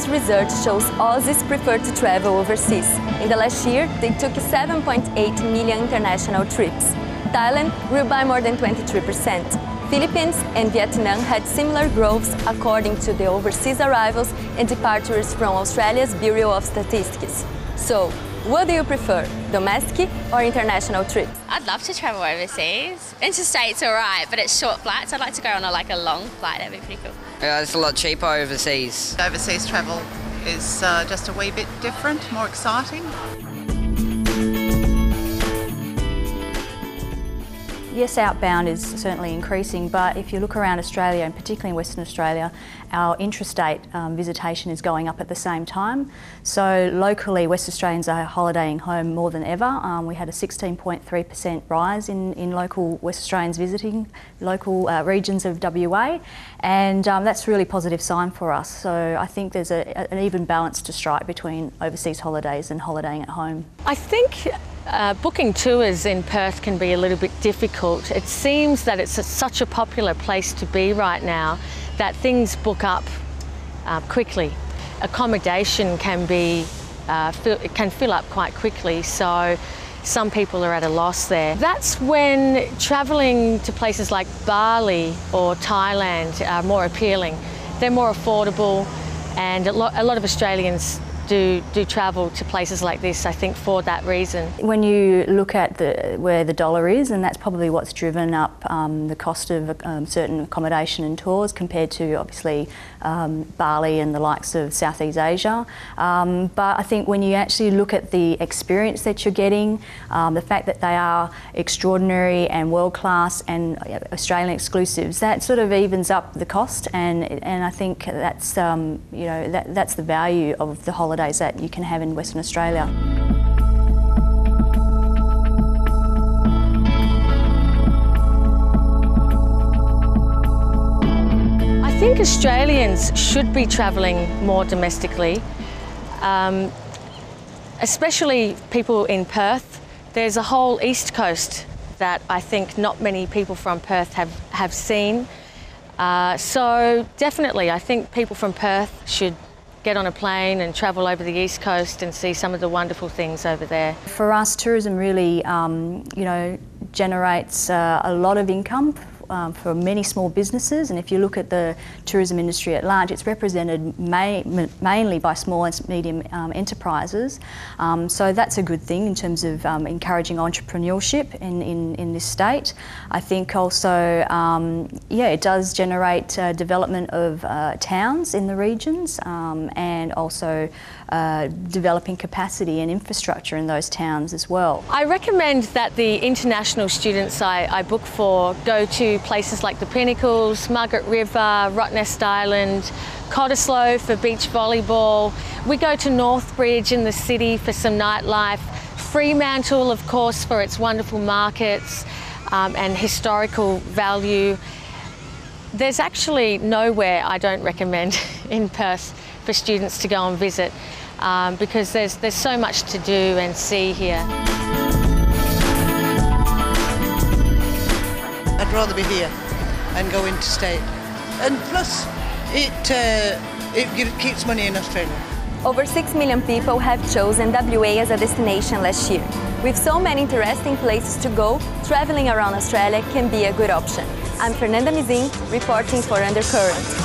latest research shows Aussies prefer to travel overseas. In the last year, they took 7.8 million international trips. Thailand grew by more than 23%. Philippines and Vietnam had similar growths according to the overseas arrivals and departures from Australia's Bureau of Statistics. So, what do you prefer, domestic or international trips? I'd love to travel overseas. Interstate's alright, but it's short flights. I'd like to go on a long flight, that'd be pretty cool. Yeah, it's a lot cheaper overseas. Overseas travel is just a wee bit different, more exciting. Yes, outbound is certainly increasing, but if you look around Australia, and particularly in Western Australia, our intrastate visitation is going up at the same time. So locally, West Australians are holidaying home more than ever. We had a 16.3% rise in local West Australians visiting local regions of WA, and that's a really positive sign for us. So I think there's an even balance to strike between overseas holidays and holidaying at home. I think booking tours in Perth can be a little bit difficult. It seems that it's such a popular place to be right now that things book up quickly. Accommodation can fill up quite quickly, so some people are at a loss there. That's when travelling to places like Bali or Thailand are more appealing. They're more affordable, and a lot of Australians do travel to places like this, I think, for that reason. When you look at where the dollar is, and that's probably what's driven up the cost of certain accommodation and tours compared to obviously Bali and the likes of Southeast Asia. But I think when you actually look at the experience that you're getting, the fact that they are extraordinary and world-class and Australian exclusives, that sort of evens up the cost, and I think that's that's the value of the holidays that you can have in Western Australia. I think Australians should be travelling more domestically, especially people in Perth. There's a whole east coast that I think not many people from Perth have seen. So definitely, I think people from Perth should get on a plane and travel over the east coast and see some of the wonderful things over there. For us, tourism really, generates a lot of income for many small businesses, and if you look at the tourism industry at large, it's represented mainly by small and medium enterprises. So that's a good thing in terms of encouraging entrepreneurship in this state. I think also, it does generate development of towns in the regions, and also developing capacity and infrastructure in those towns as well. I recommend that the international students I book for go to places like the Pinnacles, Margaret River, Rottnest Island, Cottesloe for beach volleyball. We go to Northbridge in the city for some nightlife, Fremantle, of course, for its wonderful markets and historical value. There's actually nowhere I don't recommend in Perth for students to go and visit, because there's so much to do and see here. I'd rather be here and go interstate. And plus, it keeps money in Australia. Over 6 million people have chosen WA as a destination last year. With so many interesting places to go, traveling around Australia can be a good option. I'm Fernanda Mizin, reporting for Undercurrent.